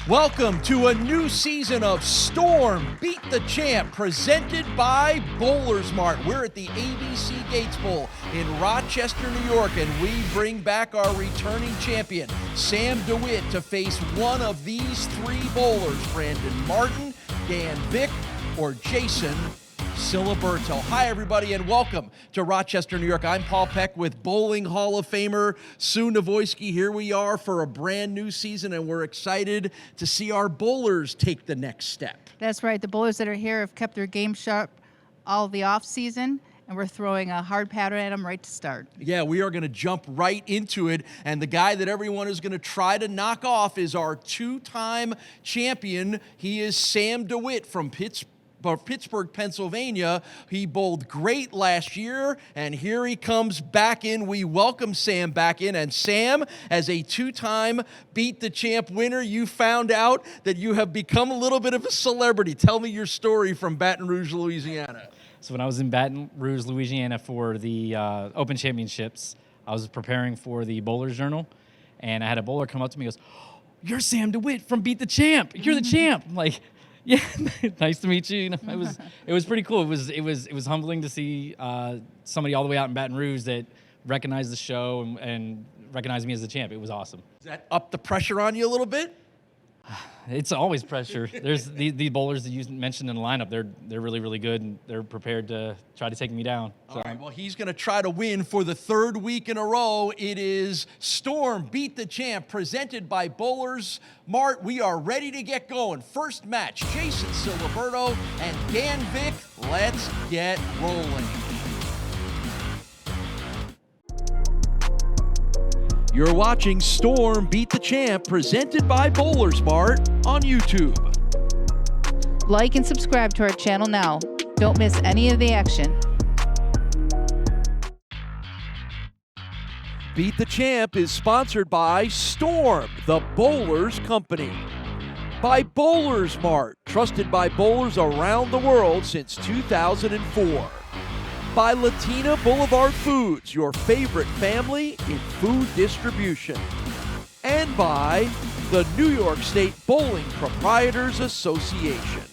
Welcome to a new season of Storm Beat the Champ, presented by BowlersMart. We're at the ABC Gates Bowl in Rochester, New York, and we bring back our returning champion, Sam Dewitt, to face one of these three bowlers, Brandon Martin, Dan Vick, or Jason Ciliberto. Hi, everybody, and welcome to Rochester, New York. I'm Paul Peck with Bowling Hall of Famer Sue Nawojski. Here we are for a brand new season, and we're excited to see our bowlers take the next step. That's right. The bowlers that are here have kept their game sharp all the off season, and we're throwing a hard pattern at them right to start. Yeah, we are going to jump right into it, and the guy that everyone is going to try to knock off is our two-time champion. He is Sam Dewitt from Pittsburgh, Pennsylvania. He bowled great last year, and here he comes back in. We welcome Sam back in. And Sam, as a two-time Beat the Champ winner, you found out that you have become a little bit of a celebrity. Tell me your story from Baton Rouge, Louisiana. So when I was in Baton Rouge, Louisiana for the Open Championships, I was preparing for the Bowlers Journal, and I had a bowler come up to me and goes, "You're Sam Dewitt from Beat the Champ. You're the champ." I'm like, yeah, nice to meet you. It was pretty cool. It was humbling to see somebody all the way out in Baton Rouge that recognized the show and recognized me as the champ. It was awesome. Does that up the pressure on you a little bit? It's always pressure. There's the bowlers that you mentioned in the lineup. They're really, really good, and they're prepared to try to take me down. So. All right, well, he's going to try to win for the third week in a row. It is Storm Beat the Champ, presented by BowlersMart. We are ready to get going. First match, Jason Ciliberto and Dan Vick. Let's get rolling. You're watching Storm Beat the Champ, presented by BowlersMart on YouTube. Like and subscribe to our channel now. Don't miss any of the action. Beat the Champ is sponsored by Storm, the Bowlers Company. By BowlersMart, trusted by bowlers around the world since 2004. By Latina Boulevard Foods, your favorite family in food distribution. And by the New York State Bowling Proprietors Association.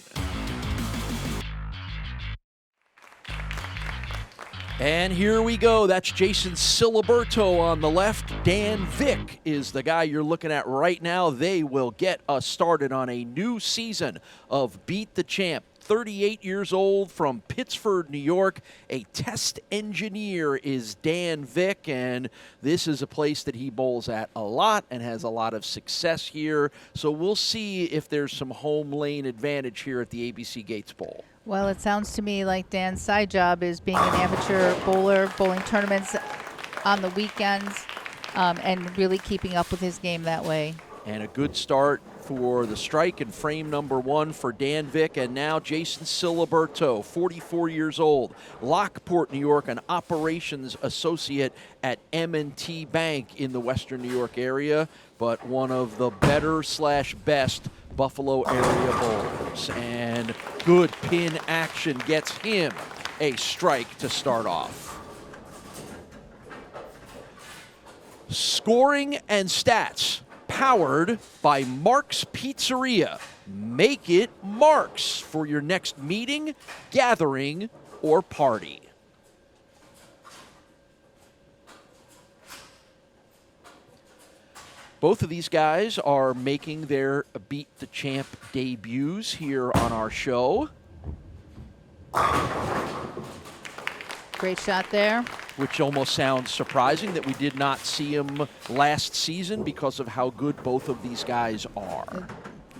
And here we go. That's Jason Ciliberto on the left. Dan Vick is the guy you're looking at right now. They will get us started on a new season of Beat the Champ. 38 years old from Pittsford, New York. A test engineer is Dan Vick, and this is a place that he bowls at a lot and has a lot of success here. So we'll see if there's some home lane advantage here at the ABC Gates Bowl. Well, it sounds to me like Dan's side job is being an amateur bowler, bowling tournaments on the weekends, and really keeping up with his game that way. And a good start for the strike and frame number one for Dan Vick. And now Jason Ciliberto, 44 years old, Lockport, New York, an operations associate at M&T Bank in the Western New York area, but one of the better/best Buffalo area bowlers. And good pin action gets him a strike to start off. Scoring and stats, powered by Mark's Pizzeria. Make it Mark's for your next meeting, gathering, or party. Both of these guys are making their Beat the Champ debuts here on our show. Great shot there. Which almost sounds surprising that we did not see him last season because of how good both of these guys are.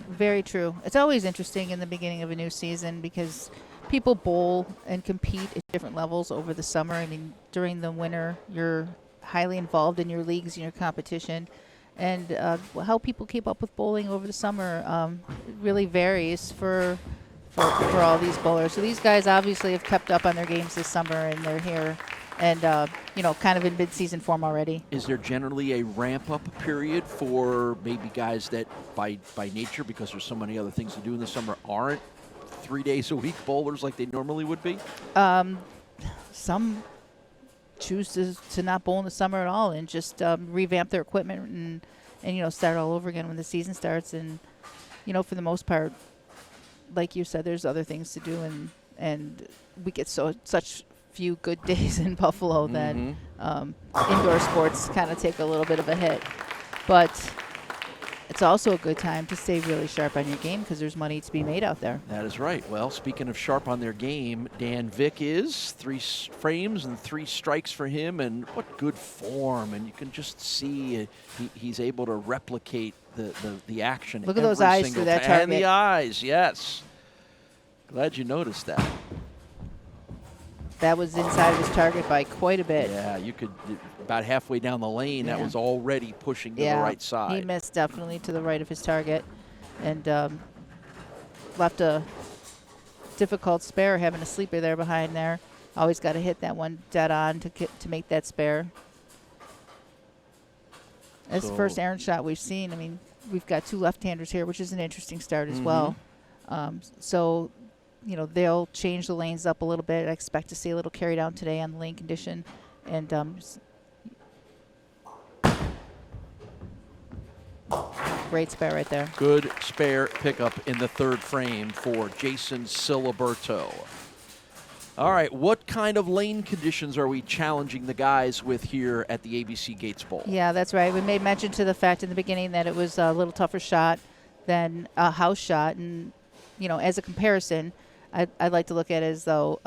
Very true. It's always interesting in the beginning of a new season because people bowl and compete at different levels over the summer. I mean, during the winter, you're highly involved in your leagues and your competition. And how people keep up with bowling over the summer really varies for all these bowlers. So these guys obviously have kept up on their games this summer, and they're here and, kind of in mid-season form already. Is there generally a ramp-up period for maybe guys that by nature, because there's so many other things to do in the summer, aren't 3 days a week bowlers like they normally would be? Some choose to not bowl in the summer at all and just revamp their equipment and start all over again when the season starts. And for the most part, like you said, there's other things to do, and we get such few good days in Buffalo that indoor sports kind of take a little bit of a hit. But it's also a good time to stay really sharp on your game because there's money to be made out there. That is right. Well, speaking of sharp on their game, Dan Vick is 3 frames and 3 strikes for him, and what good form. And you can just see he's able to replicate the action. Look at those eyes through that target. And the eyes, yes. Glad you noticed that. That was inside of his target by quite a bit. Yeah, you could, about halfway down the lane, that was already pushing to the right side. He missed definitely to the right of his target and left a difficult spare having a sleeper there behind there. Always got to hit that one dead on to make that spare. That's the first errant shot we've seen. I mean, we've got 2 left-handers here, which is an interesting start as well. So, they'll change the lanes up a little bit. I expect to see a little carry down today on the lane condition. And great spare right there. Good spare pickup in the 3rd frame for Jason Ciliberto. All right, what kind of lane conditions are we challenging the guys with here at the ABC Gates Bowl? Yeah, that's right. We made mention to the fact in the beginning that it was a little tougher shot than a house shot. And, as a comparison, I'd like to look at it as though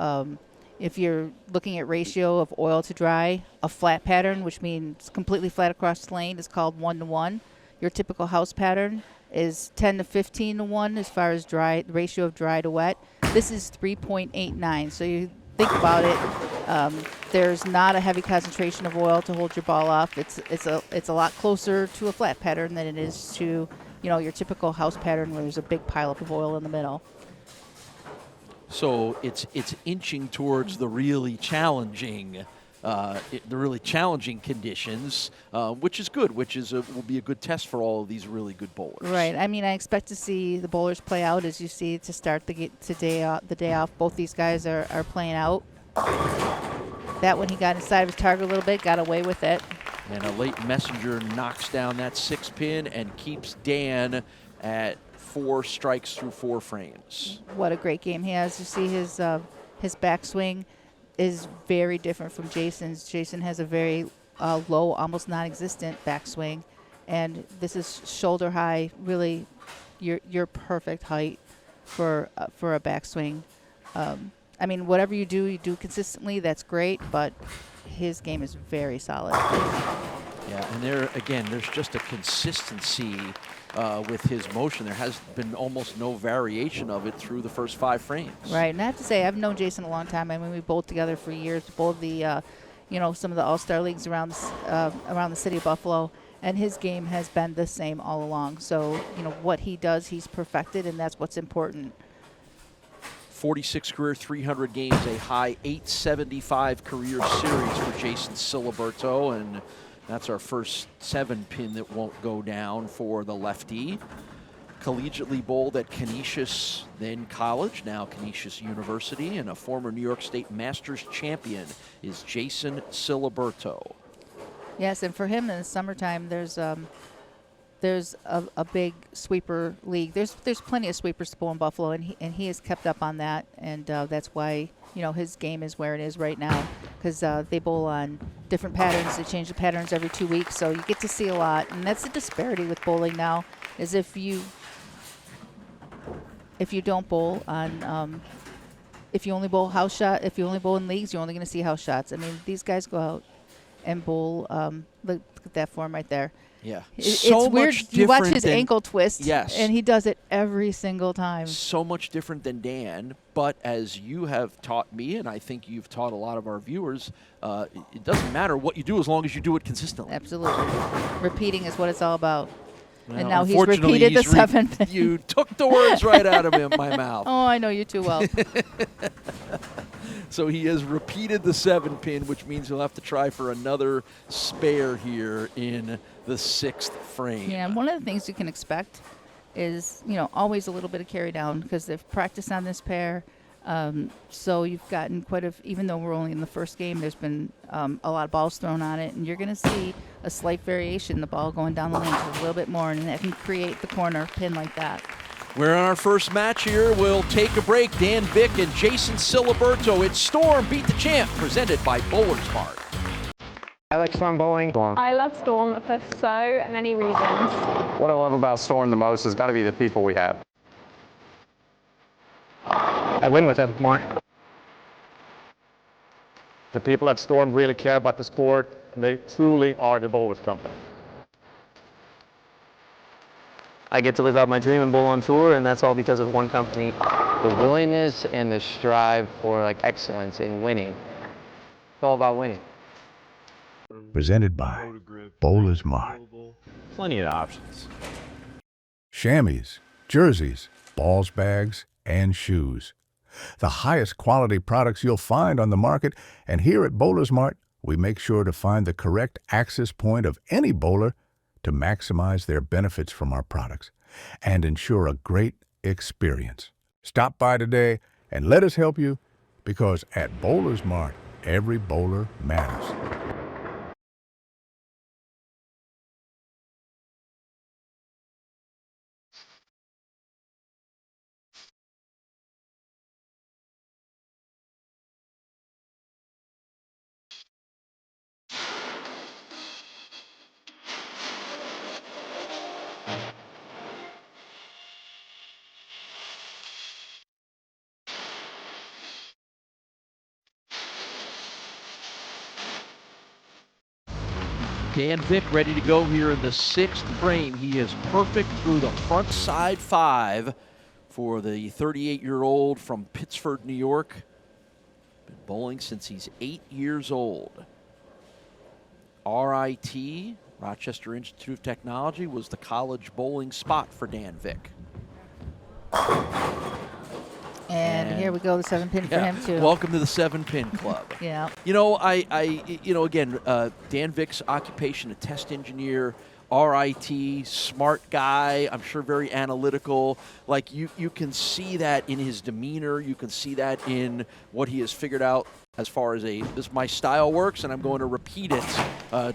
if you're looking at ratio of oil to dry, a flat pattern, which means completely flat across the lane, is called 1-to-1. Your typical house pattern is 10 to 15 to 1 as far as the ratio of dry to wet. This is 3.89. So you think about it, there's not a heavy concentration of oil to hold your ball off. It's a lot closer to a flat pattern than it is to your typical house pattern where there's a big pileup of oil in the middle. So it's inching towards the really challenging conditions, which is good, will be a good test for all of these really good bowlers. Right. I mean, I expect to see the bowlers play out as you see to start the day off. Both these guys are playing out. That one he got inside of his target a little bit, got away with it. And a late messenger knocks down that 6-pin and keeps Dan at 4 strikes through 4 frames. What a great game he has. You see his backswing is very different from Jason's. Jason has a very low, almost non-existent backswing, and this is shoulder high. Really, your perfect height for a backswing. I mean, whatever you do consistently. That's great, but his game is very solid. Yeah, and there's just a consistency with his motion. There has been almost no variation of it through the first 5 frames. Right, and I have to say, I've known Jason a long time. I mean, we bowled together for years, bowled the, some of the all-star leagues around the city of Buffalo, and his game has been the same all along. So, what he does, he's perfected, and that's what's important. 46 career 300 games, a high 875 career series for Jason Ciliberto, and that's our first 7-pin that won't go down for the lefty. Collegiately bowled at Canisius, then college, now Canisius University, and a former New York State Masters champion is Jason Ciliberto. Yes, and for him in the summertime, there's a big sweeper league. There's plenty of sweepers to bowl in Buffalo, and he has kept up on that, and that's why his game is where it is right now, because they bowl on different patterns. They change the patterns every 2 weeks, so you get to see a lot, and that's the disparity with bowling now. Is if you don't bowl on if you only bowl house shot, if you only bowl in leagues, you're only going to see house shots. I mean, these guys go out and bowl. Look at that form right there. Yeah. It's weird. You watch his ankle twist, yes, and he does it every single time. So much different than Dan, but as you have taught me, and I think you've taught a lot of our viewers, it doesn't matter what you do as long as you do it consistently. Absolutely. Repeating is what it's all about. Well, and now he's repeated the 7th. You took the words right out of my mouth. Oh, I know you too well. So he has repeated the 7-pin, which means he'll have to try for another spare here in the 6th frame. Yeah, and one of the things you can expect is, always a little bit of carry down because they've practiced on this pair. So you've gotten even though we're only in the first game, there's been a lot of balls thrown on it, and you're going to see a slight variation, the ball going down the lane a little bit more, and that can create the corner pin like that. We're on our first match here. We'll take a break. Dan Vick and Jason Ciliberto. It's Storm Beat the Champ, presented by BowlersMart. I like Storm bowling. I love Storm for so many reasons. What I love about Storm the most has got to be the people we have. I win with them more. The people at Storm really care about the sport, and they truly are the bowlers company. I get to live out my dream and bowl on tour, and that's all because of one company. The willingness and the strive for excellence in winning. It's all about winning. Presented by BowlersMart. Plenty of options. Chamois, jerseys, balls bags, and shoes. The highest quality products you'll find on the market, and here at BowlersMart, we make sure to find the correct access point of any bowler to maximize their benefits from our products and ensure a great experience. Stop by today and let us help you, because at BowlersMart, every bowler matters. Dan Vick ready to go here in the 6th frame. He is perfect through the front side 5 for the 38-year-old from Pittsford, New York. Been bowling since he's 8 years old. RIT, Rochester Institute of Technology, was the college bowling spot for Dan Vick. And here we go, the 7-pin for him, too. Welcome to the 7-pin club. Yeah. You know, again, Dan Vick's occupation, a test engineer, RIT, smart guy, I'm sure very analytical. Like, you can see that in his demeanor. You can see that in what he has figured out as far as this my style works, and I'm going to repeat it,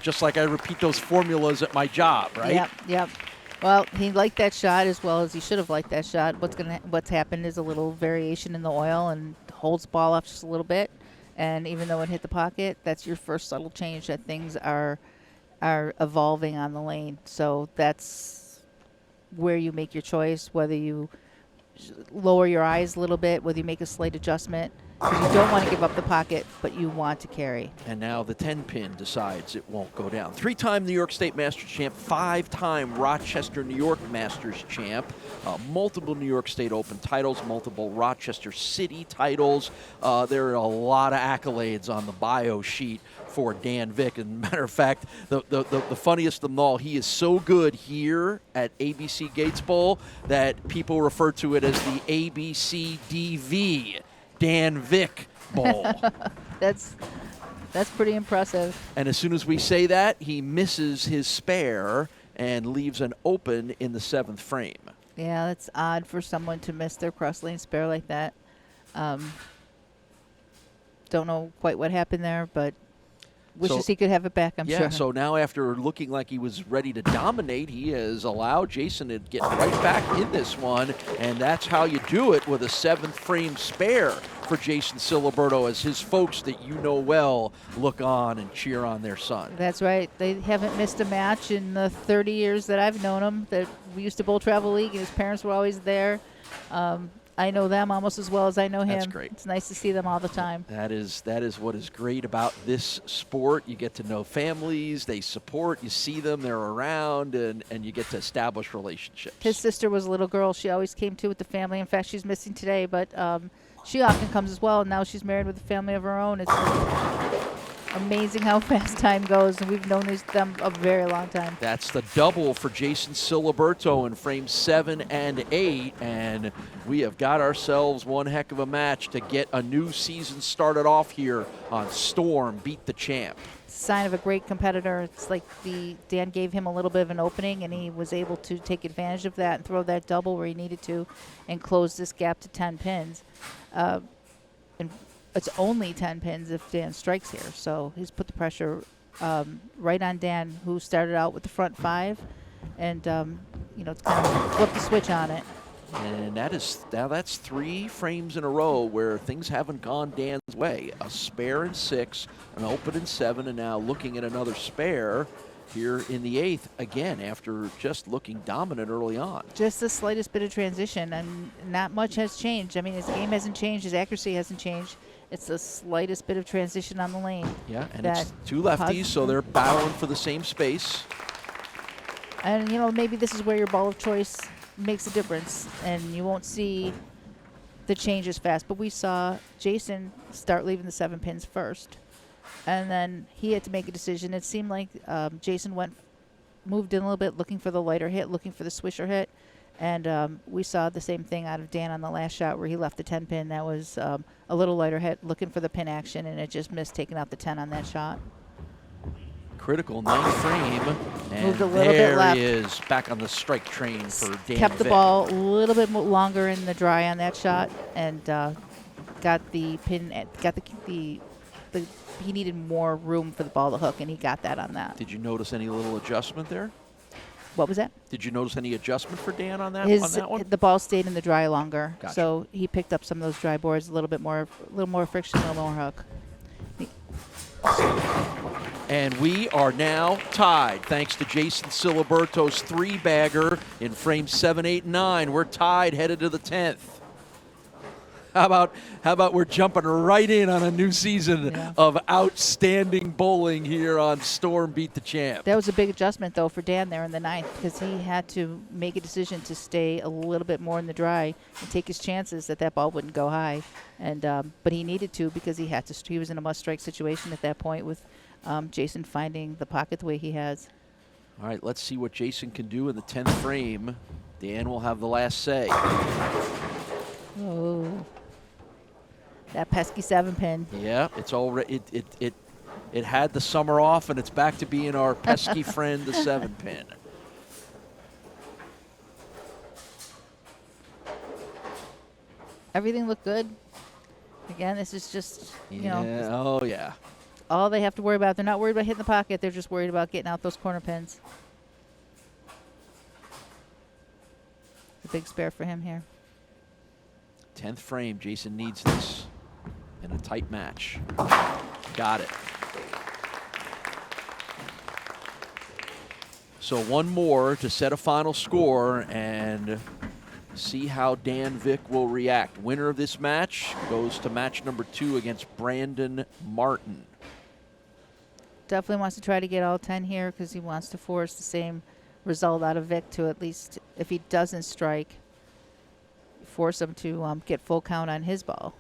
just like I repeat those formulas at my job, right? Yep. Well, he liked that shot as well as he should have liked that shot. What's happened is a little variation in the oil and holds the ball off just a little bit. And even though it hit the pocket, that's your first subtle change that things are evolving on the lane. So that's where you make your choice, whether you lower your eyes a little bit, whether you make a slight adjustment. Because you don't want to give up the pocket, but you want to carry. And now the 10-pin decides it won't go down. 3-time New York State Masters champ, 5-time Rochester, New York Masters champ, multiple New York State Open titles, multiple Rochester City titles. There are a lot of accolades on the bio sheet for Dan Vick. And matter of fact, the funniest of them all, he is so good here at ABC Gates Bowl that people refer to it as the ABCDV. Dan Vick Bowl. That's pretty impressive. And as soon as we say that, he misses his spare and leaves an open in the 7th frame. Yeah, that's odd for someone to miss their cross lane spare like that. Don't know quite what happened there, but wishes he could have it back, I'm sure. Yeah, so now after looking like he was ready to dominate, he has allowed Jason to get right back in this one, and that's how you do it with a 7th frame spare for Jason Ciliberto, as his folks that you know well look on and cheer on their son. That's right. They haven't missed a match in the 30 years that I've known him. That we used to bowl travel league, and his parents were always there. I know them almost as well as I know him. That's great. It's nice to see them all the time. That is what is great about this sport. You get to know families, they support, you see them, they're around, and you get to establish relationships. His sister was a little girl. She always came to with the family. In fact, she's missing today, but she often comes as well, and now she's married with a family of her own. It's amazing how fast time goes, and we've known them a very long time. That's the double for Jason Ciliberto in frames 7 and 8, and we have got ourselves one heck of a match to get a new season started off here on Storm Beat the Champ. Sign of a great competitor. It's like Dan gave him a little bit of an opening, and he was able to take advantage of that and throw that double where he needed to and close this gap to 10 pins. And it's only 10 pins if Dan strikes here. So he's put the pressure right on Dan, who started out with the front 5, and it's kind of flipped the switch on it. And that's 3 frames in a row where things haven't gone Dan's way. A spare in 6, an open in 7, and now looking at another spare here in the 8th, again, after just looking dominant early on. Just the slightest bit of transition, and not much has changed. I mean, his game hasn't changed, his accuracy hasn't changed. It's the slightest bit of transition on the lane. Yeah, and it's 2 lefties, so they're battling for the same space. And, you know, maybe this is where your ball of choice makes a difference, and you won't see the changes fast. But we saw Jason start leaving the 7 pins first, and then he had to make a decision. It seemed like Jason moved in a little bit, looking for the lighter hit, looking for the swisher hit, and we saw the same thing out of Dan on the last shot where he left the 10 pin. That was a little lighter hit, looking for the pin action, and it just missed, taking out the 10 on that shot. Critical 9th frame, and Moved a little bit left. he is back on the strike train for Dan Kept the Vick. ball a little bit longer in the dry on that shot, and got the pin. Got the he needed more room for the ball to hook, and he got that on that. Did you notice any little adjustment there? What was that? Did you notice any adjustment for Dan on that one? The ball stayed in the dry longer, Gotcha. so he picked up some of those dry boards, a little more friction, a little more hook. And we are now tied thanks to Jason Ciliberto's 3-bagger in frames 7, 8, and 9. We're tied, headed to the 10th. How about we're jumping right in on a new season of outstanding bowling here on Storm Beat the Champ. That was a big adjustment, though, for Dan there in the 9th, because he had to make a decision to stay a little bit more in the dry and take his chances that ball wouldn't go high. And but he needed to, because he had to. He was in a must-strike situation at that point with Jason finding the pocket the way he has. All right, let's see what Jason can do in the 10th frame. Dan will have the last say. Oh, that pesky 7 pin. Yeah, it's already it had the summer off, and it's back to being our pesky friend, the 7 pin. Everything looked good. Again, this is just, you know. Oh, yeah. All they have to worry about. They're not worried about hitting the pocket. They're just worried about getting out those corner pins. A big spare for him here. 10th frame. Jason needs this in a tight match. Got it. So one more to set a final score and see how Dan Vick will react. Winner of this match goes to match number 2 against Brandon Martin. Definitely wants to try to get all 10 here because he wants to force the same result out of Vick, to at least, if he doesn't strike, force him to get full count on his ball.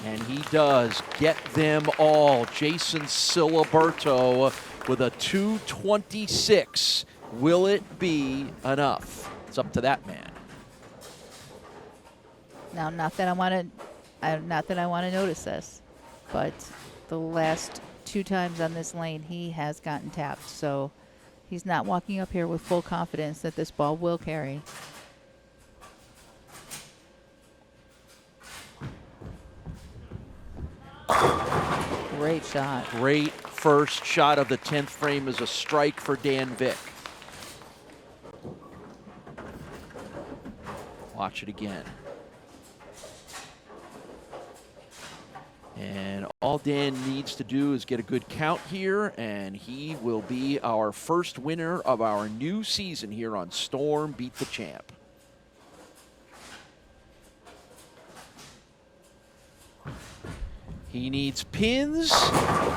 And he does get them all. Jason Ciliberto with a 226. Will it be enough? It's up to that man. Now, not that I want to notice this, but the last 2 times on this lane, he has gotten tapped. So he's not walking up here with full confidence that this ball will carry. Great shot. Great first shot of the 10th frame is a strike for Dan Vick. Watch it again. And all Dan needs to do is get a good count here, and he will be our first winner of our new season here on Storm Beat the Champ. He needs pins.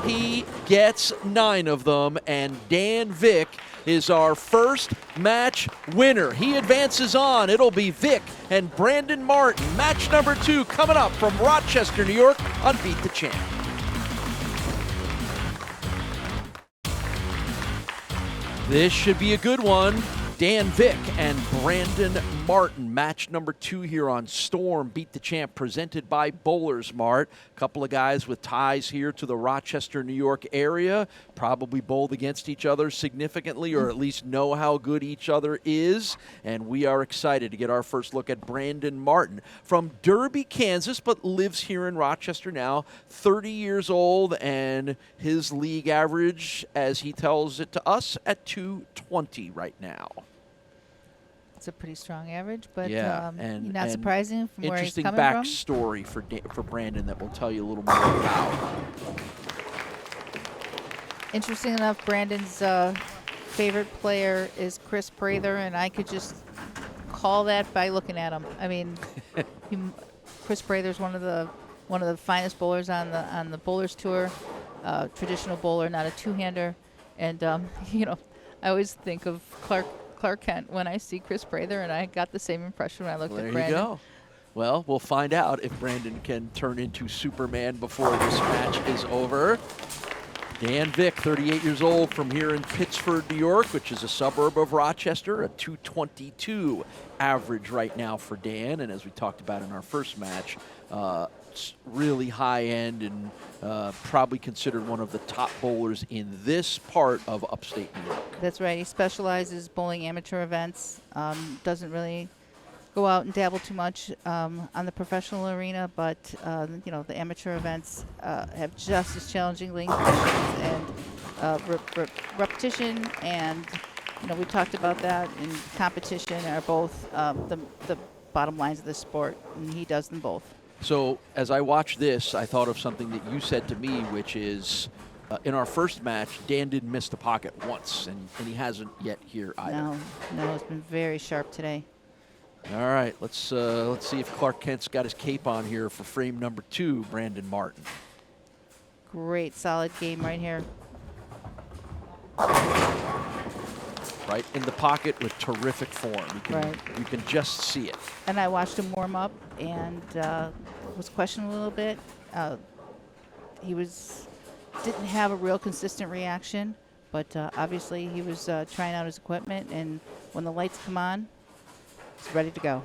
He gets 9 of them, and Dan Vick is our first match winner. He advances on. It'll be Vick and Brandon Martin. Match number 2 coming up from Rochester, New York on Beat the Champ. This should be a good one. Dan Vick and Brandon Martin. Match number 2 here on Storm Beat the Champ, presented by BowlersMart. A couple of guys with ties here to the Rochester, New York area. Probably bowled against each other significantly, or at least know how good each other is. And we are excited to get our first look at Brandon Martin from Derby, Kansas, but lives here in Rochester now. 30 years old, and his league average, as he tells it to us, at 220 right now. That's a pretty strong average, but Yeah, not surprising from where he's interesting coming from. backstory for Brandon that we'll tell you a little more about. Interesting enough, Brandon's favorite player is Chris Prather, and I could just call that by looking at him. I mean, Chris Prather's one of the finest bowlers on the Bowlers Tour, traditional bowler, not a two-hander, and I always think of Clark Kent when I see Chris Prather, and I got the same impression when I looked at Brandon. There you go. Well, we'll find out if Brandon can turn into Superman before this match is over. Dan Vick, 38 years old, from here in Pittsford, New York, which is a suburb of Rochester, a 222 average right now for Dan. And as we talked about in our first match, really high end and probably considered one of the top bowlers in this part of upstate New York. That's right. He specializes bowling amateur events. Doesn't really go out and dabble too much on the professional arena, but the amateur events have just as challenging laying conditions and repetition, and we talked about that, and competition are both the bottom lines of the sport, and he does them both. So as I watched this, I thought of something that you said to me, which is in our first match, Dan didn't miss the pocket once, and he hasn't yet here either. No, it's been very sharp today. All right, let's see if Clark Kent's got his cape on here for frame number 2, Brandon Martin. Great, solid game right here. Right in the pocket with terrific form. You can just see it. And I watched him warm up and was questioning a little bit. He didn't have a real consistent reaction, but obviously he was trying out his equipment, and when the lights come on, he's ready to go.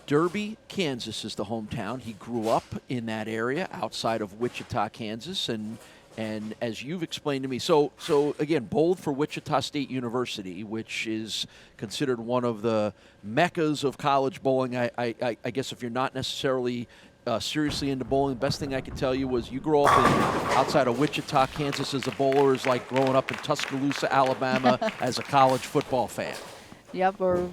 Derby, Kansas is the hometown. He grew up in that area outside of Wichita, Kansas, and as you've explained to me, so again, bowled for Wichita State University, which is considered one of the meccas of college bowling. I guess if you're not necessarily seriously into bowling, the best thing I could tell you was you grow up outside of Wichita, Kansas as a bowler is like growing up in Tuscaloosa, Alabama as a college football fan. Yep, or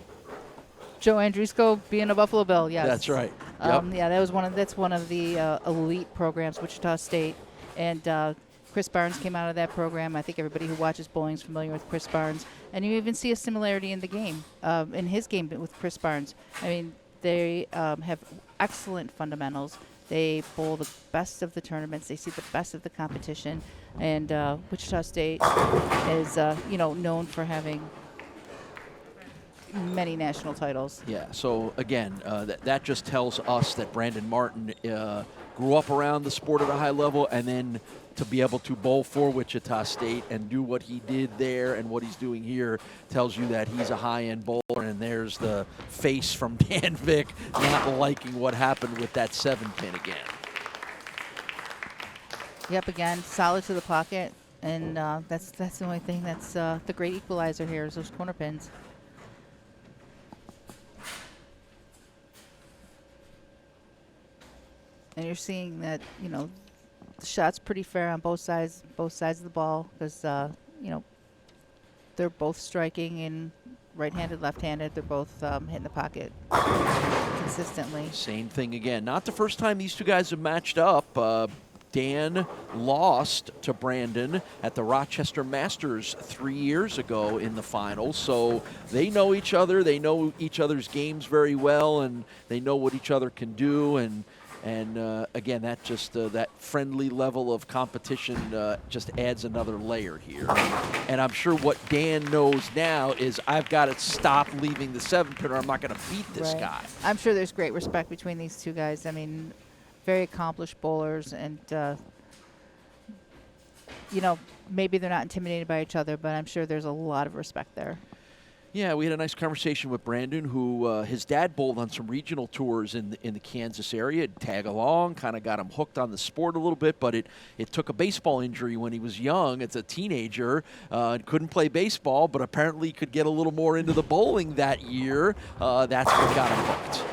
Joe Andrusco being a Buffalo Bill, yes. That's right. Yep. Yeah, that's one of the elite programs, Wichita State, and Chris Barnes came out of that program. I think everybody who watches bowling is familiar with Chris Barnes, and you even see a similarity in the game, in his game with Chris Barnes. I mean, they have excellent fundamentals. They bowl the best of the tournaments. They see the best of the competition, and Wichita State is known for having many national titles. Yeah, so again, that just tells us that Brandon Martin grew up around the sport at a high level, and then to be able to bowl for Wichita State and do what he did there and what he's doing here tells you that he's a high-end bowler. And there's the face from Dan Vick not liking what happened with that 7-pin again. Yep, again, solid to the pocket, and that's the only thing that's the great equalizer here is those corner pins. And you're seeing that, the shot's pretty fair on both sides of the ball, because, they're both striking in right-handed, left-handed. They're both hitting the pocket consistently. Same thing again. Not the first time these two guys have matched up. Dan lost to Brandon at the Rochester Masters 3 years ago in the finals, so they know each other. They know each other's games very well, and they know what each other can do. And again, that just that friendly level of competition just adds another layer here. And I'm sure what Dan knows now is I've got to stop leaving the 7-pin or I'm not going to beat this guy. I'm sure there's great respect between these two guys. I mean, very accomplished bowlers, and maybe they're not intimidated by each other, but I'm sure there's a lot of respect there. Yeah, we had a nice conversation with Brandon, who his dad bowled on some regional tours in the Kansas area. He'd tag along, kind of got him hooked on the sport a little bit, but it took a baseball injury when he was young. As a teenager, couldn't play baseball, but apparently could get a little more into the bowling that year. That's what got him hooked.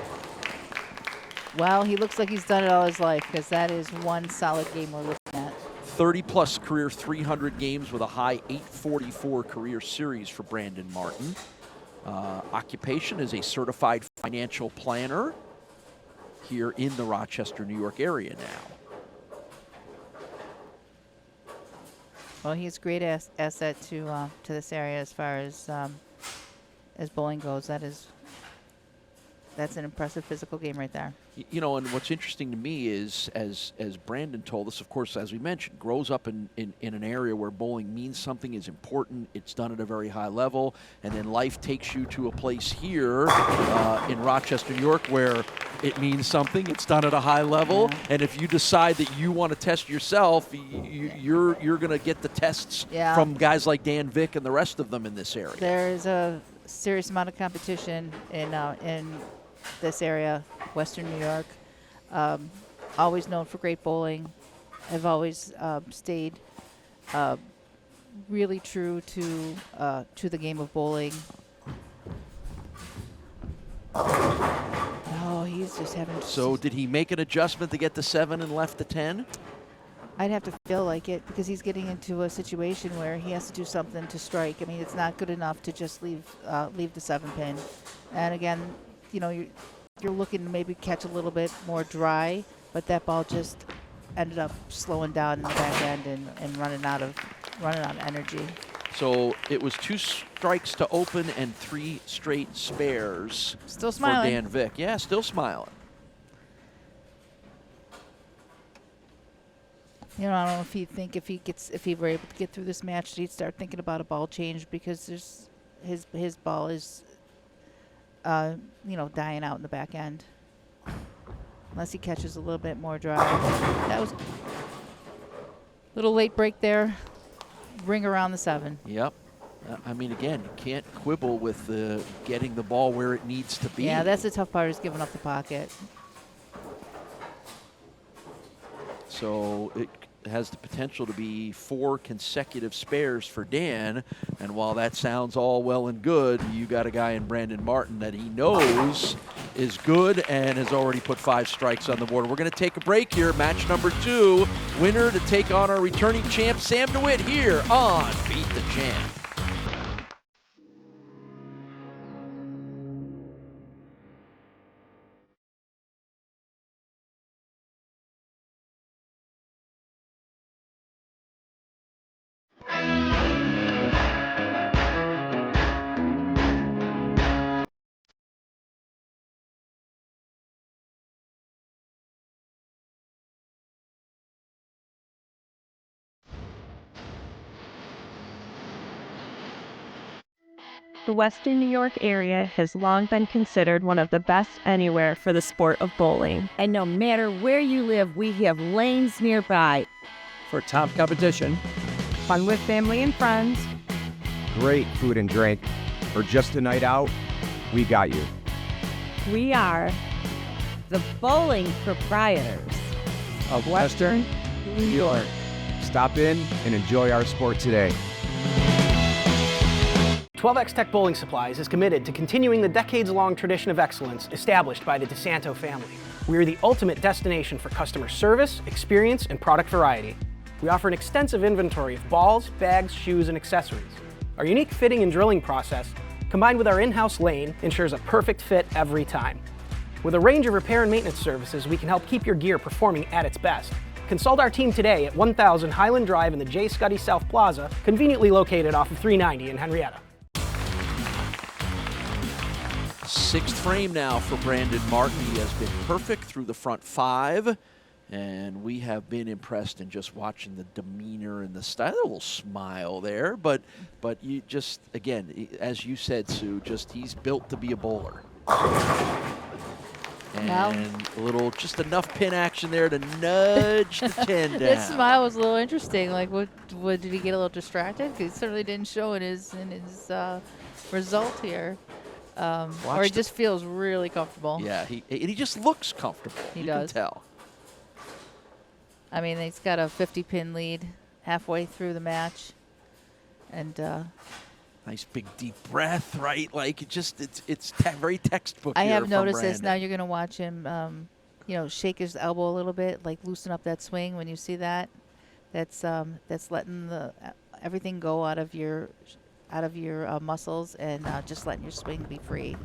Well, he looks like he's done it all his life, because that is one solid game we're looking at. 30-plus career 300 games with a high 844 career series for Brandon Martin. Occupation is a certified financial planner here in the Rochester, New York area now. Well, he's a great asset to this area as far as bowling goes. That's an impressive physical game right there. You know, and what's interesting to me is, as Brandon told us, of course, as we mentioned, grows up in an area where bowling means something, is important, it's done at a very high level, and then life takes you to a place here in Rochester, New York, where it means something, it's done at a high level, and if you decide that you want to test yourself, you're going to get the tests from guys like Dan Vick and the rest of them in this area. There is a serious amount of competition in this area, Western New York. Always known for great bowling. Have always stayed really true to the game of bowling. Oh, he's just having. So did he make an adjustment to get to 7 and left to 10? I'd have to feel like it, because he's getting into a situation where he has to do something to strike. I mean, it's not good enough to just leave the 7 pin. And again, you know, you're looking to maybe catch a little bit more dry, but that ball just ended up slowing down in the back end and running out of energy. So it was 2 strikes to open and 3 straight spares. Still smiling. For Dan Vick. Yeah, still smiling. You know, I don't know if he'd think if he were able to get through this match, he'd start thinking about a ball change, because his ball is dying out in the back end. Unless he catches a little bit more dry. That was a little late break there. Ring around the 7. Yep. I mean, again, you can't quibble with getting the ball where it needs to be. Yeah, that's the tough part, is giving up the pocket. So it has the potential to be 4 consecutive spares for Dan. And while that sounds all well and good, you got a guy in Brandon Martin that he knows is good and has already put 5 strikes on the board. We're going to take a break here. Match number 2. Winner to take on our returning champ, Sam Dewitt, here on Beat the Champ. The Western New York area has long been considered one of the best anywhere for the sport of bowling. And no matter where you live, we have lanes nearby. For top competition, Fun with family and friends, great food and drink, or just a night out, we got you. we are The Bowling Proprietors. Of Western New York. Stop in and enjoy our sport today. 12X Tech Bowling Supplies is committed to continuing the decades-long tradition of excellence established by the DeSanto family. We are the ultimate destination for customer service, experience, and product variety. We offer an extensive inventory of balls, bags, shoes, and accessories. Our unique fitting and drilling process, combined with our in-house lane, ensures a perfect fit every time. With a range of repair and maintenance services, we can help keep your gear performing at its best. Consult our team today at 1000 Highland Drive in the J. Scuddy South Plaza, conveniently located off of 390 in Henrietta. 6th frame now for Brandon Martin. He has been perfect through the front 5, and we have been impressed in just watching the demeanor and the style. A little smile there, but you just, again, as you said, Sue, just he's built to be a bowler. And a little, just enough pin action there to nudge the 10 down. That smile was a little interesting. Like, what did he get a little distracted? Because he certainly didn't show in his result here. Or he just feels really comfortable. Yeah, he just looks comfortable. He you does. can tell. I mean, he's got a 50-pin lead halfway through the match, and nice big deep breath, right? Like it's very textbook. I here have from noticed this. Brandon. Now you're going to watch him, shake his elbow a little bit, like loosen up that swing when you see that, That's letting everything go out of your muscles and just letting your swing be free.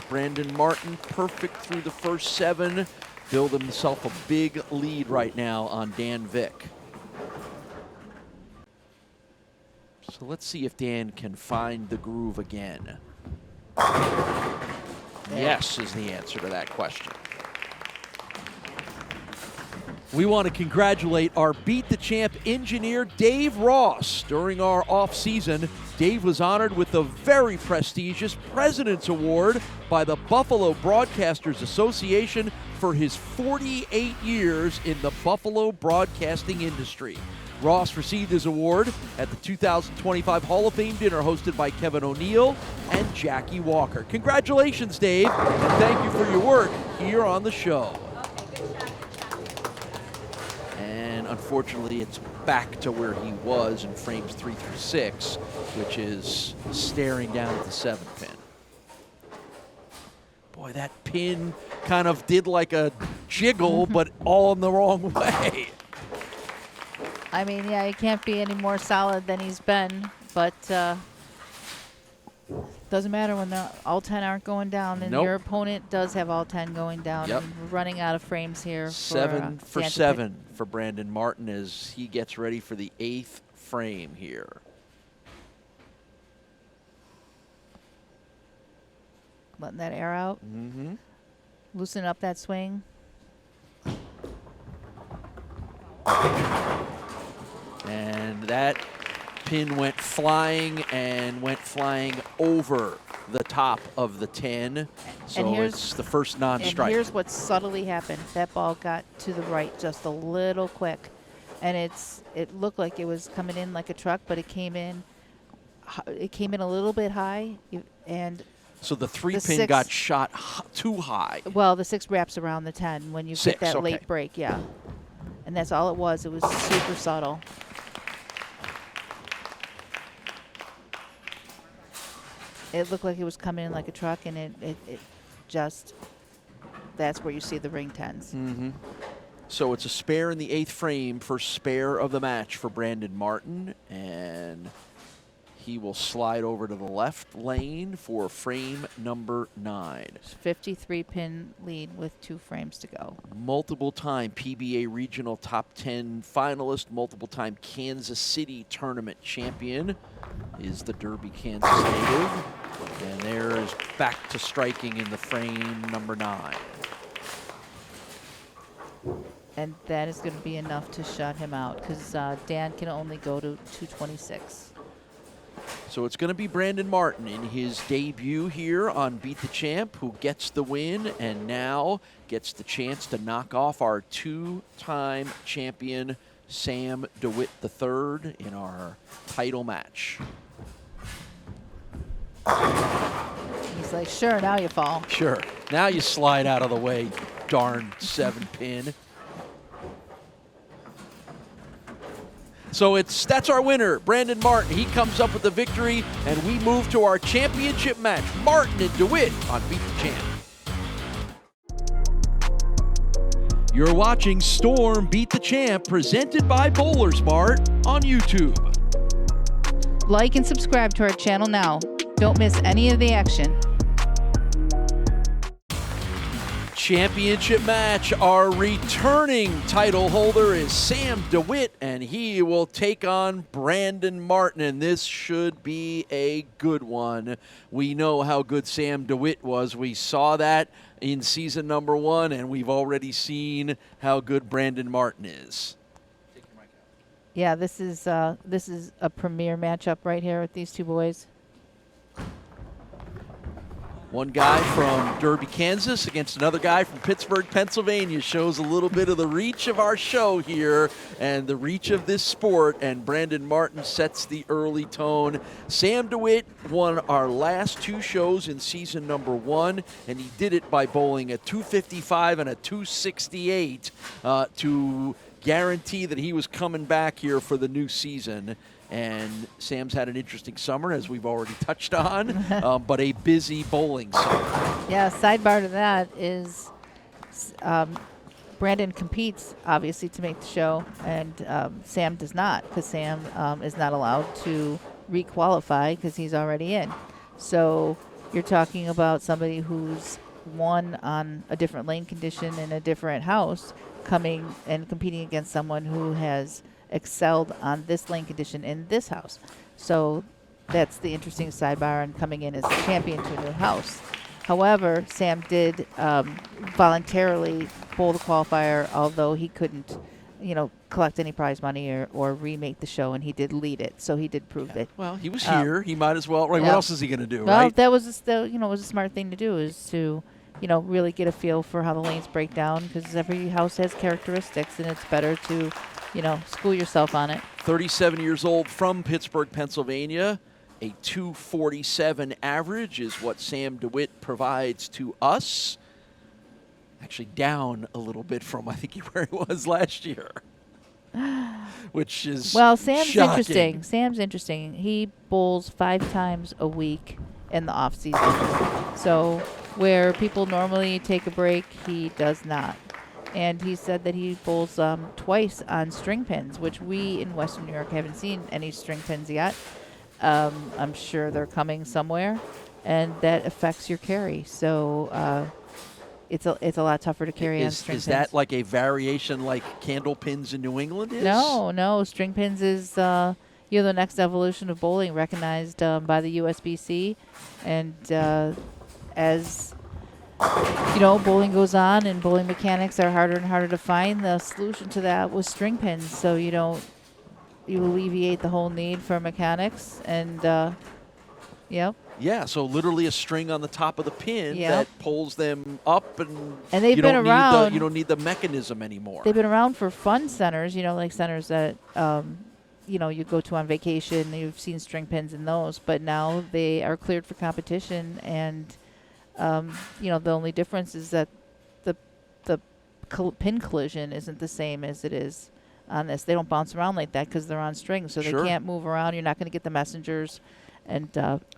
Brandon Martin perfect through the first 7. Build himself a big lead right now on Dan Vick. So let's see if Dan can find the groove again. Yes is the answer to that question. We want to congratulate our Beat the Champ engineer, Dave Ross. During our off-season, Dave was honored with the very prestigious President's Award by the Buffalo Broadcasters Association for his 48 years in the Buffalo broadcasting industry. Ross received his award at the 2025 Hall of Fame dinner hosted by Kevin O'Neill and Jackie Walker. Congratulations, Dave, and thank you for your work here on the show. And unfortunately, it's back to where he was in frames 3 through 6, which is staring down at the 7th pin. Boy, that pin kind of did like a jiggle, but all in the wrong way. I mean, yeah, he can't be any more solid than he's been, but doesn't matter when all 10 aren't going down, and your opponent does have all 10 going down. Yep. And we're running out of frames here. 7 for 7 for Brandon Martin as he gets ready for the 8th frame here. Letting that air out. Mm-hmm. Loosen up that swing. And that pin went flying over the top of the 10. So it's the first non-strike. And here's what subtly happened. That ball got to the right just a little quick. And it looked like it was coming in like a truck, but it came in a little bit high. And so the 3-pin got shot too high. Well, the 6 wraps around the 10 when you get that late break, yeah. And that's all it was. It was super subtle. It looked like it was coming in like a truck, and it just, that's where you see the ring 10s. Mm-hmm. So it's a spare in the 8th frame, first spare of the match for Brandon Martin, and he will slide over to the left lane for frame number 9. 53-pin lead with 2 frames to go. Multiple-time PBA Regional Top 10 finalist, multiple-time Kansas City Tournament champion is the Derby, Kansas native. And there is back to striking in the frame number 9. And that is going to be enough to shut him out because Dan can only go to 226. So it's going to be Brandon Martin in his debut here on Beat the Champ who gets the win and now gets the chance to knock off our 2-time champion Sam Dewitt III in our title match. He's like, sure, now you fall. Sure. Now you slide out of the way, darn 7-pin. So that's our winner, Brandon Martin. He comes up with the victory, and we move to our championship match, Martin and Dewitt on Beat the Champ. You're watching Storm Beat the Champ, presented by BowlersMart on YouTube. Like and subscribe to our channel now. Don't miss any of the action. Championship match. Our returning title holder is Sam Dewitt, and he will take on Brandon Martin, and this should be a good one. We know how good Sam Dewitt was. We saw that in season number 1, and we've already seen how good Brandon Martin is. Yeah, this is a premier matchup right here with these two boys. One guy from Derby, Kansas against another guy from Pittsburgh, Pennsylvania shows a little bit of the reach of our show here and the reach of this sport, and Brandon Martin sets the early tone. Sam Dewitt won our last 2 shows in season number 1, and he did it by bowling a 255 and a 268 to guarantee that he was coming back here for the new season. And Sam's had an interesting summer, as we've already touched on, but a busy bowling summer. Yeah, sidebar to that is Brandon competes, obviously, to make the show, and Sam does not, because Sam is not allowed to re-qualify because he's already in. So you're talking about somebody who's won on a different lane condition in a different house coming and competing against someone who has excelled on this lane condition in this house. So that's the interesting sidebar and coming in as a champion to a new house. However, Sam did voluntarily bowl the qualifier, although he couldn't, collect any prize money or remake the show, and he did lead it. So he did prove that. Well, he was here. He might as well. Right. Yeah. What else is he going to do? Well, right. that was was a smart thing to do, is to, really get a feel for how the lanes break down, because every house has characteristics, and it's better to, school yourself on it. 37 years old, from Pittsburgh, Pennsylvania. A 247 average is what Sam Dewitt provides to us. Actually down a little bit from, I think, where he was last year. Which is Well, Sam's shocking. interesting. Sam's interesting. He bowls 5 times a week in the off season. So where people normally take a break, he does not. And he said that he bowls twice on string pins, which we in Western New York haven't seen any string pins yet. I'm sure they're coming somewhere, and that affects your carry. So it's a lot tougher to carry on string pins. Is that like a variation like candle pins in New England is? No. String pins is the next evolution of bowling, recognized by the USBC. And as bowling goes on and bowling mechanics are harder and harder to find, the solution to that was string pins. So you alleviate the whole need for mechanics, and yep. Yeah, so literally a string on the top of the pin Yep. that pulls them up, and they've you been don't around. you don't need the mechanism anymore. They've been around for fun centers, like centers that you go to on vacation. You've seen string pins in those, but now they are cleared for competition, and the only difference is that the pin collision isn't the same as it is on this. They don't bounce around like that because they're on strings, so Sure. they can't move around. You're not going to get the messengers, and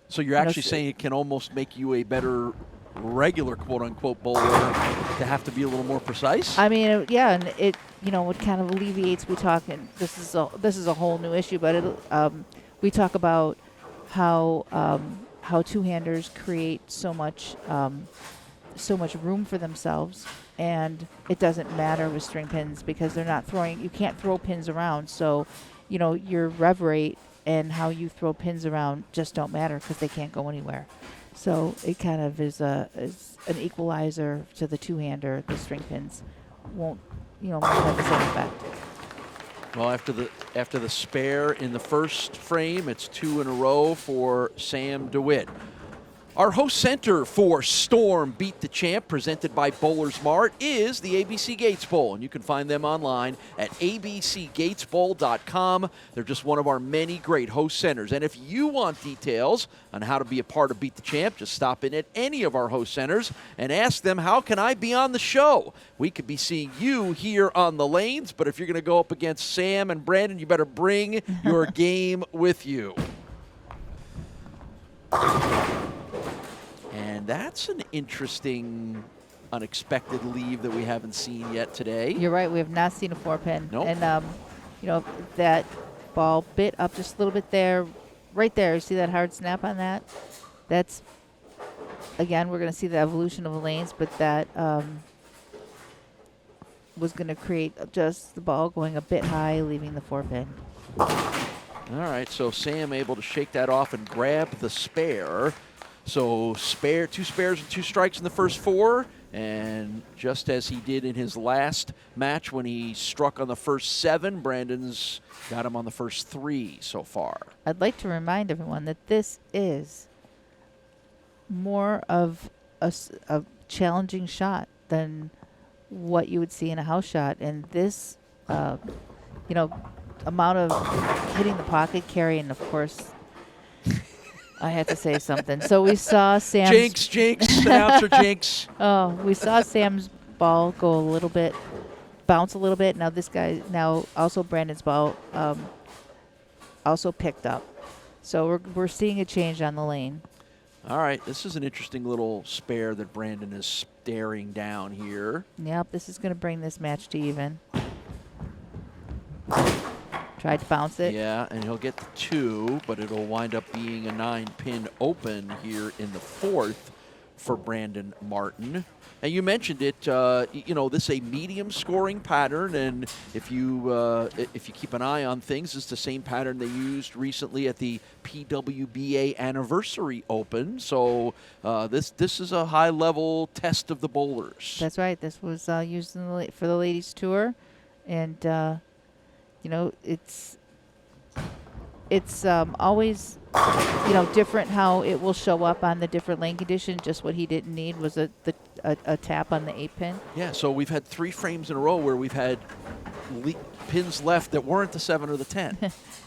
So you're actually saying it can almost make you a better regular quote-unquote bowler to have to be a little more precise? I mean, yeah, and it it kind of alleviates. We talk, and this is a whole new issue, but we talk about how two-handers create so much room for themselves, and it doesn't matter with string pins because they're not throwing. You can't throw pins around, so your rev rate and how you throw pins around just don't matter because they can't go anywhere. So it kind of is an equalizer to the two-hander. The string pins won't have the same effect. Well, after the spare in the first frame, it's 2 in a row for Sam Dewitt. Our host center for Storm Beat the Champ, presented by BowlersMart, is the ABC Gates Bowl, and you can find them online at abcgatesbowl.com. They're just one of our many great host centers. And if you want details on how to be a part of Beat the Champ, just stop in at any of our host centers and ask them, how can I be on the show? We could be seeing you here on the lanes, but if you're going to go up against Sam and Brandon, you better bring your game with you. And that's an interesting, unexpected leave that we haven't seen yet today. You're right. We have not seen a 4-pin. Nope. And, that ball bit up just a little bit there, right there. You see that hard snap on that? That's, again, we're going to see the evolution of the lanes, but that was going to create just the ball going a bit high, leaving the 4-pin. All right, so Sam able to shake that off and grab the spare. So 2 spares and 2 strikes in the first 4, and just as he did in his last match when he struck on the first 7, Brandon's got him on the first 3 so far. I'd like to remind everyone that this is more of a challenging shot than what you would see in a house shot, and this, amount of hitting the pocket carry, and of course, I had to say something. So we saw Sam's... Jinx, announcer jinx. Oh, we saw Sam's ball go a little bit, bounce a little bit. Now also Brandon's ball also picked up. So we're seeing a change on the lane. All right, this is an interesting little spare that Brandon has staring down here. Yep, this is going to bring this match to even. Tried to bounce it. Yeah, and he'll get the 2, but it'll wind up being a 9-pin open here in the 4th for Brandon Martin. And you mentioned it, you know, this is a medium scoring pattern, and if you keep an eye on things, it's the same pattern they used recently at the PWBA Anniversary Open. So this is a high-level test of the bowlers. That's right. This was used in for the ladies' tour, and you know, it's always, you know, different how it will show up on the different lane conditions. Just what he didn't need was a tap on the 8-pin. Yeah, so we've had 3 frames in a row where we've had pins left that weren't the 7 or the 10.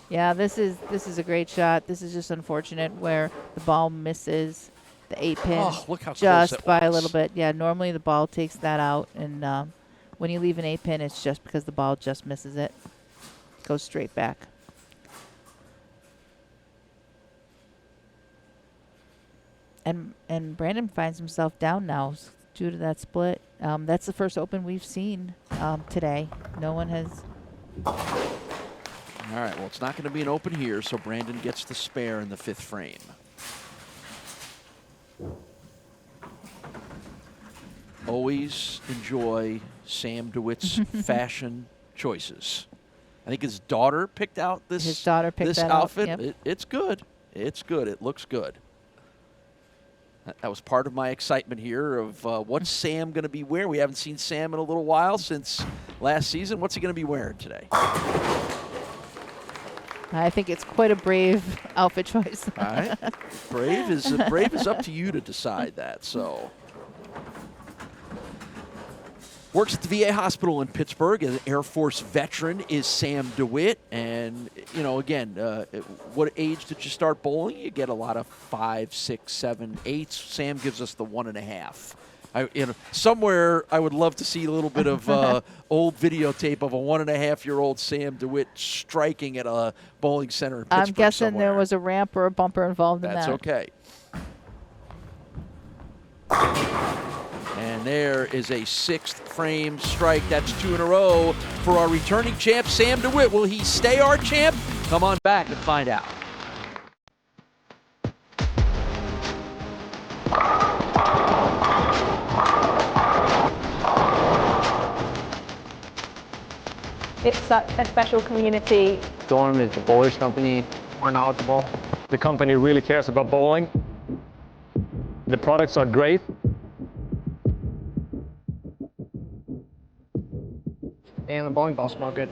Yeah, this is a great shot. This is just unfortunate where the ball misses the 8-pin Oh, look how just close it by a was. little bit. Yeah, normally the ball takes that out, and when you leave an 8-pin, it's just because the ball just misses it. Goes straight back. And Brandon finds himself down now due to that split. That's the first open we've seen today. No one has. All right, well, it's not going to be an open here, so Brandon gets the spare in the 5th frame. Always enjoy Sam DeWitt's fashion choices. I think his daughter picked out this, His daughter picked this that outfit. out. Yep. It's good. It's good. It looks good. That was part of my excitement here of what's Sam going to be wearing. We haven't seen Sam in a little while since last season. What's he going to be wearing today? I think it's quite a brave outfit choice. All right. Brave is up to you to decide that. So. Works at the VA hospital in Pittsburgh. An Air Force veteran is Sam DeWitt. And, you know, again, what age did you start bowling? You get a lot of 5, 6, 7, 8. Sam gives us the 1.5. Somewhere I would love to see a little bit of old videotape of a 1.5-year-old Sam DeWitt striking at a bowling center in Pittsburgh. I'm guessing somewhere. there was a ramp or a bumper involved in that. That's okay. And there is a 6th frame strike. That's 2 in a row for our returning champ, Sam DeWitt. Will he stay our champ? Come on back and find out. It's such a special community. Storm is the bowlers company. We're knowledgeable. The company really cares about bowling. The products are great. And the bowling balls smell good.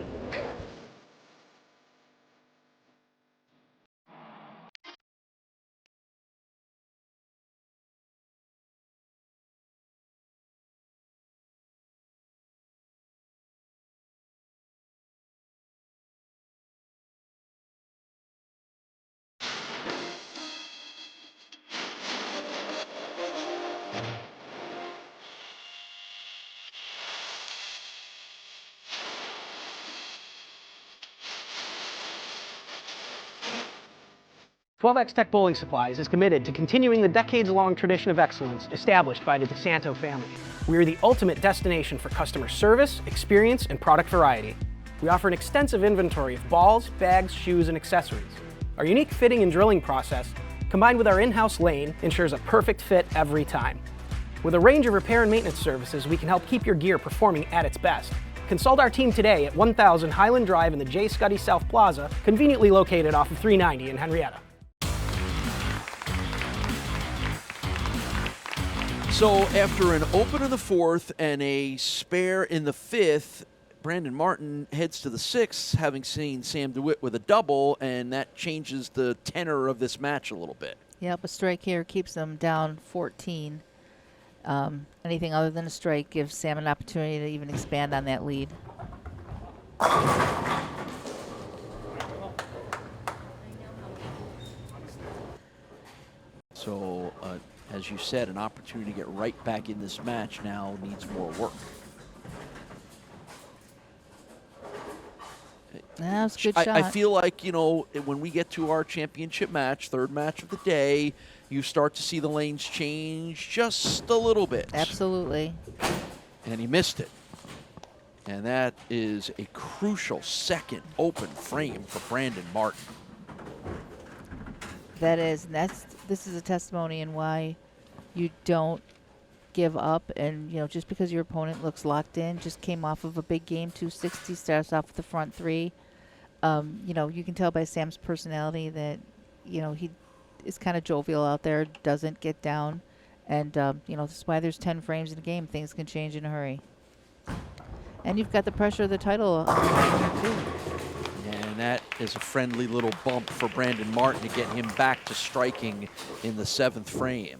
X Tech Bowling Supplies is committed to continuing the decades-long tradition of excellence established by the DeSanto family. We are the ultimate destination for customer service, experience, and product variety. We offer an extensive inventory of balls, bags, shoes, and accessories. Our unique fitting and drilling process, combined with our in-house lane, ensures a perfect fit every time. With a range of repair and maintenance services, we can help keep your gear performing at its best. Consult our team today at 1000 Highland Drive in the J. Scuddy South Plaza, conveniently located off of 390 in Henrietta. So after an open in the 4th and a spare in the 5th, Brandon Martin heads to the 6th, having seen Sam DeWitt with a double, and that changes the tenor of this match a little bit. Yep, a strike here keeps them down 14. Anything other than a strike gives Sam an opportunity to even expand on that lead. So, as you said, an opportunity to get right back in this match now needs more work. That was a good shot. I feel like, you know, when we get to our championship match, 3rd match of the day, you start to see the lanes change just a little bit. Absolutely. And he missed it. And that is a crucial second open frame for Brandon Martin. That is, and this is a testimony in why you don't give up. And, just because your opponent looks locked in, just came off of a big game, 260, starts off with the front three. You can tell by Sam's personality that, he is kind of jovial out there, doesn't get down. And, this is why there's 10 frames in a game. Things can change in a hurry. And you've got the pressure of the title too. And that is a friendly little bump for Brandon Martin to get him back to striking in the 7th frame.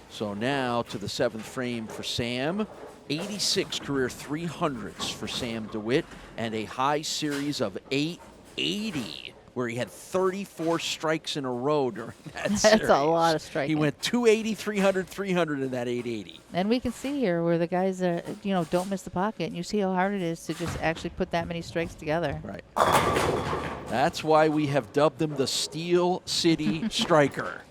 So now to the 7th frame for Sam. 86 career 300s for Sam Dewitt and a high series of 880, where he had 34 strikes in a row during that series. That's a lot of striking. He went 280, 300, 300 in that 880. And we can see here where the guys, don't miss the pocket. And you see how hard it is to just actually put that many strikes together. Right. That's why we have dubbed him the Steel City Striker.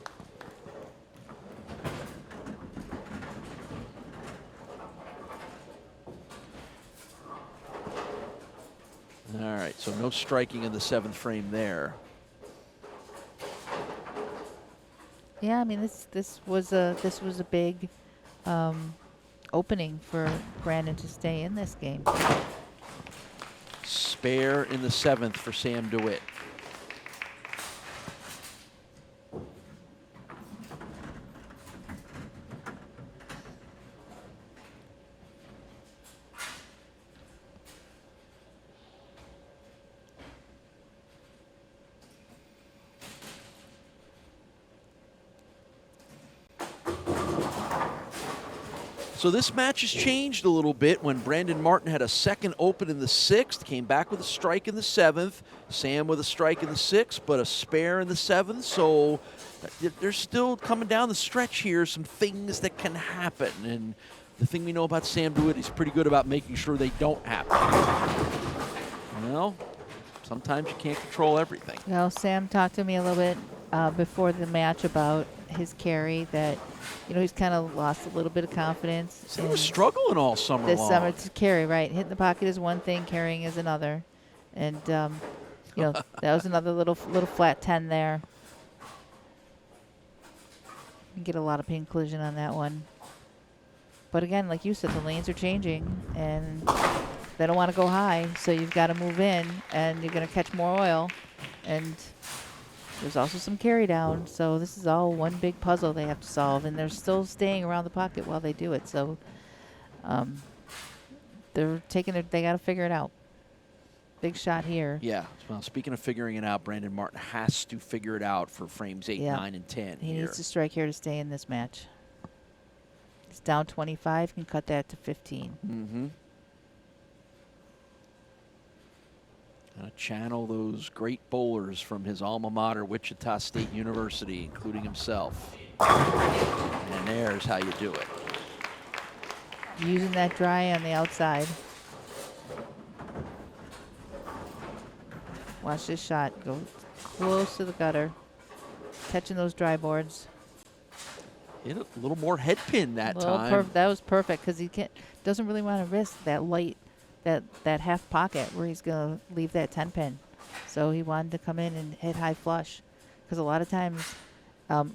All right, so no striking in the 7th frame there. Yeah, I mean this was a big opening for Brandon to stay in this game. Spare in the 7th for Sam Dewitt. So this match has changed a little bit when Brandon Martin had a second open in the 6th, came back with a strike in the 7th, Sam with a strike in the 6th, but a spare in the 7th. So there's still coming down the stretch here some things that can happen. And the thing we know about Sam Dewitt, he's pretty good about making sure they don't happen. Well, sometimes you can't control everything. Well, Sam talked to me a little bit before the match about his carry, that he's kind of lost a little bit of confidence. So he was struggling all summer this long. summer to carry, right? Hitting the pocket is one thing, carrying is another, and that was another little flat 10 there. You get a lot of pin collision on that one. But again, like you said, the lanes are changing and they don't want to go high, so you've got to move in and you're going to catch more oil. And there's also some carry down, so this is all one big puzzle they have to solve, and they're still staying around the pocket while they do it. So they're taking they got to figure it out. Big shot here. Yeah. Well, speaking of figuring it out, Brandon Martin has to figure it out for frames 8, 9, and 10. He here. needs to strike here to stay in this match. He's down 25, can cut that to 15. Mm-hmm. Gonna channel those great bowlers from his alma mater, Wichita State University, including himself. And there's how you do it. Using that dry on the outside. Watch this shot. Go close to the gutter. Catching those dry boards. Hit a little more head pin that time. That was perfect because he doesn't really want to risk that light, that half pocket where he's going to leave that 10 pin. So he wanted to come in and hit high flush, because a lot of times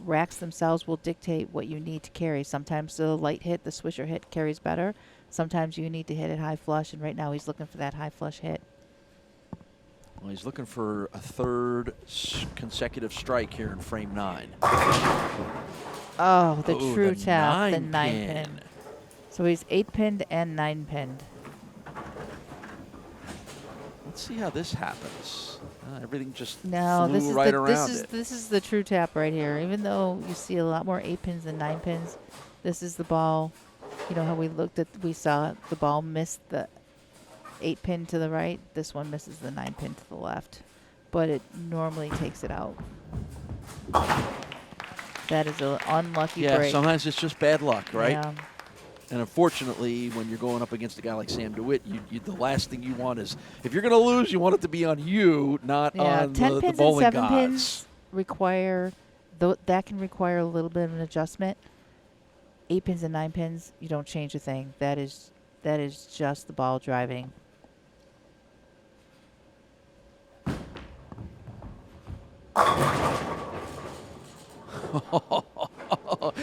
racks themselves will dictate what you need to carry. Sometimes the light hit, the swisher hit carries better. Sometimes you need to hit it high flush, and right now he's looking for that high flush hit. Well, he's looking for a third consecutive strike here in frame 9. Oh, the true tap, the 9 pin. pin. So he's 8 pinned and 9 pinned. Let's see how this happens. Everything just No, flew right around it. This is the true tap right here. Even though you see a lot more 8 pins than 9 pins, this is the ball. You know how we saw the ball miss the 8 pin to the right. This one misses the 9 pin to the left, but it normally takes it out. That is an unlucky break. Yeah, sometimes it's just bad luck, right? Yeah. And unfortunately, when you're going up against a guy like Sam Dewitt, the last thing you want is, if you're going to lose, you want it to be on you, not on 10 the pins bowling and 7 gods. pins require though that can require a little bit of an adjustment. 8 pins and 9 pins, you don't change a thing. That is just the ball driving.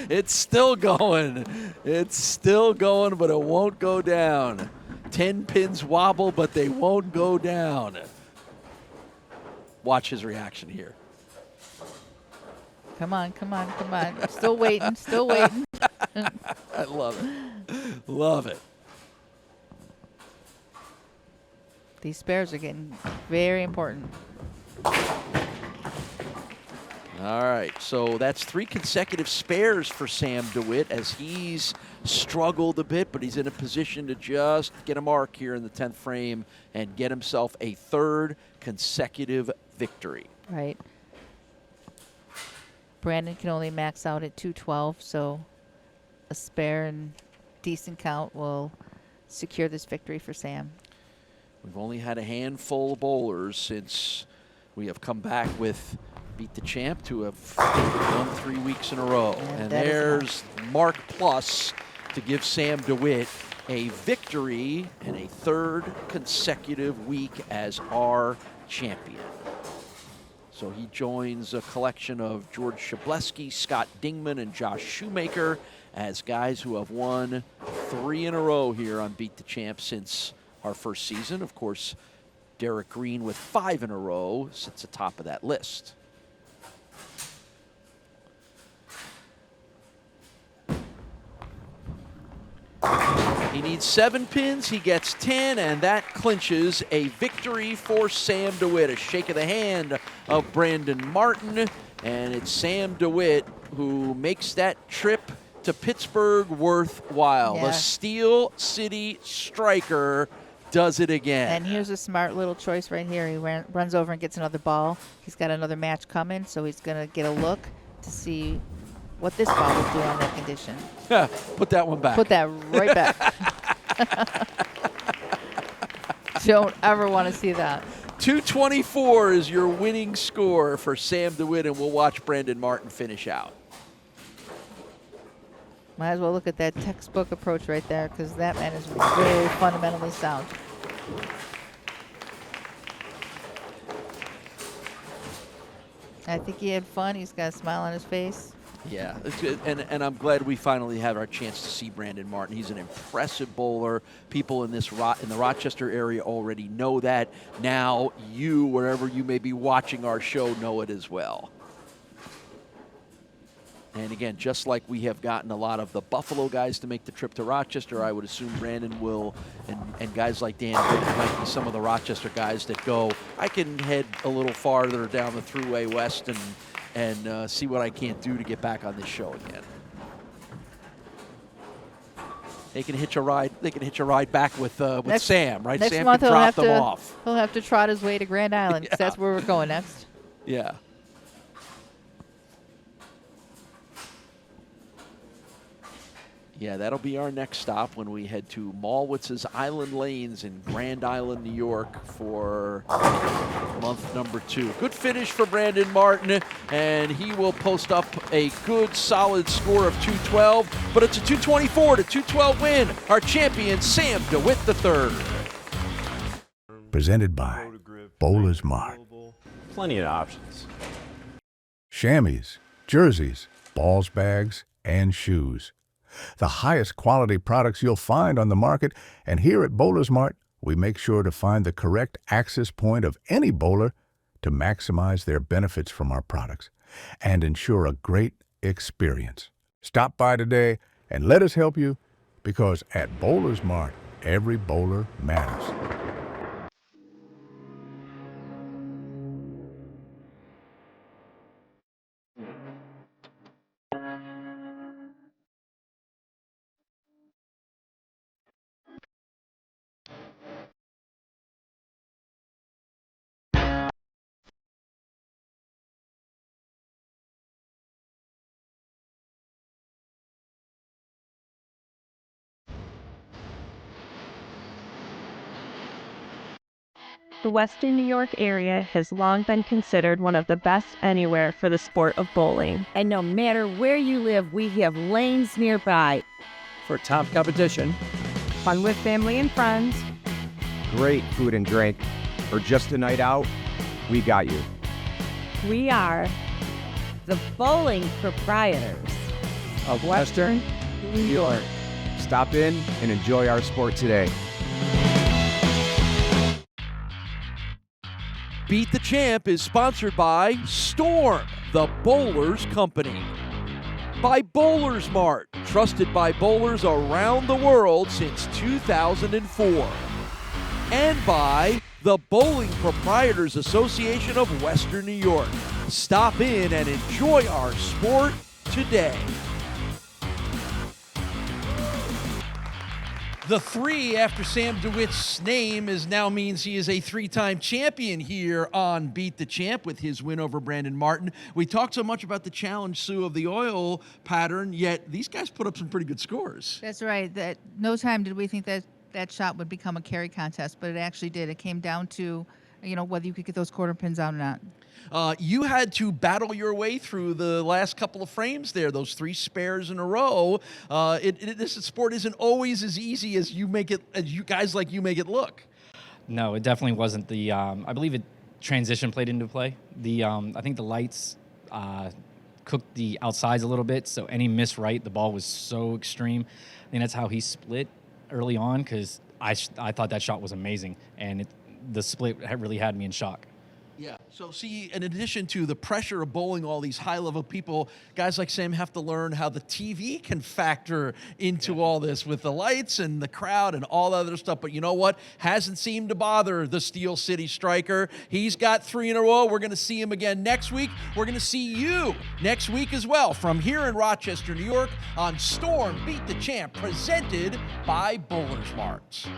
It's still going. It's still going, but it won't go down. 10 pins wobble, but they won't go down. Watch his reaction here. Come on, come on, come on. Still waiting, still waiting. I love it. Love it. These spares are getting very important. All right, so that's 3 consecutive spares for Sam Dewitt as he's struggled a bit, but he's in a position to just get a mark here in the 10th frame and get himself a 3rd consecutive victory. Right. Brandon can only max out at 212, so a spare and decent count will secure this victory for Sam. We've only had a handful of bowlers since we have come back with Beat the Champ to have won 3 weeks in a row. And there's Mark Plus to give Sam Dewitt a victory and a 3rd consecutive week as our champion. So he joins a collection of George Shableski, Scott Dingman, and Josh Shoemaker as guys who have won 3 in a row here on Beat the Champ since our first season. Of course, Derek Green with 5 in a row sits atop of that list. He needs 7 pins, he gets 10, and that clinches a victory for Sam Dewitt. A shake of the hand of Brandon Martin, and it's Sam Dewitt who makes that trip to Pittsburgh worthwhile. Yeah. The Steel City Striker does it again. And here's a smart little choice right here. He runs over and gets another ball. He's got another match coming, so he's going to get a look to see what this ball would do on that condition. Put that one back. Put that right back. Don't ever want to see that. 224 is your winning score for Sam Dewitt, and we'll watch Brandon Martin finish out. Might as well look at that textbook approach right there, because that man is very fundamentally sound. I think he had fun. He's got a smile on his face. Yeah, it's good. And I'm glad we finally have our chance to see Brandon Martin. He's an impressive bowler. People in the Rochester area already know that. Now you, wherever you may be watching our show, know it as well. And again, just like we have gotten a lot of the Buffalo guys to make the trip to Rochester, I would assume Brandon will, and guys like Dan Vick might be some of the Rochester guys that go, I can head a little farther down the Thruway West and see what I can't do to get back on this show again. They can hitch a ride. They can hitch a ride back with Sam, right? Next Sam month can drop them off. He'll have to trot his way to Grand Island. 'Cause that's where we're going next. Yeah. Yeah, that'll be our next stop when we head to Malwitz's Island Lanes in Grand Island, New York for month number 2. Good finish for Brandon Martin, and he will post up a good, solid score of 212, but it's a 224 to 212 win. Our champion, Sam Dewitt III. Presented by BowlersMart. Plenty of options. Chamois, jerseys, balls bags, and shoes. The highest quality products you'll find on the market, and here at BowlersMart, we make sure to find the correct access point of any bowler to maximize their benefits from our products and ensure a great experience. Stop by today and let us help you, because at BowlersMart, every bowler matters. The Western New York area has long been considered one of the best anywhere for the sport of bowling. And no matter where you live, we have lanes nearby. For top competition, Fun with family and friends. great food and drink, or just a night out, we got you. We are the Bowling Proprietors Of Western New York. Stop in and enjoy our sport today. Beat the Champ is sponsored by Storm, the Bowlers Company. By BowlersMart, trusted by bowlers around the world since 2004. And by the Bowling Proprietors Association of Western New York. Stop in and enjoy our sport today. The 3 after Sam DeWitt's name now means he is a 3-time champion here on Beat the Champ with his win over Brandon Martin. We talked so much about the challenge, Sue, of the oil pattern, yet these guys put up some pretty good scores. That's right. That no time did we think that shot would become a carry contest, but it actually did. It came down to, whether you could get those quarter pins out or not. You had to battle your way through the last couple of frames there, those 3 spares in a row. This sport isn't always as easy as you make it, as you guys like you make it look. No, it definitely wasn't. I believe transition played into play. I think the lights cooked the outsides a little bit, so any miss right, the ball was so extreme. I think that's how he split early on, because I thought that shot was amazing, and the split really had me in shock. Yeah. So, see, in addition to the pressure of bowling all these high-level people, guys like Sam have to learn how the TV can factor into all this with the lights and the crowd and all that other stuff. But you know what? Hasn't seemed to bother the Steel City striker. He's got 3 in a row. We're going to see him again next week. We're going to see you next week as well from here in Rochester, New York on Storm Beat the Champ, presented by BowlersMart.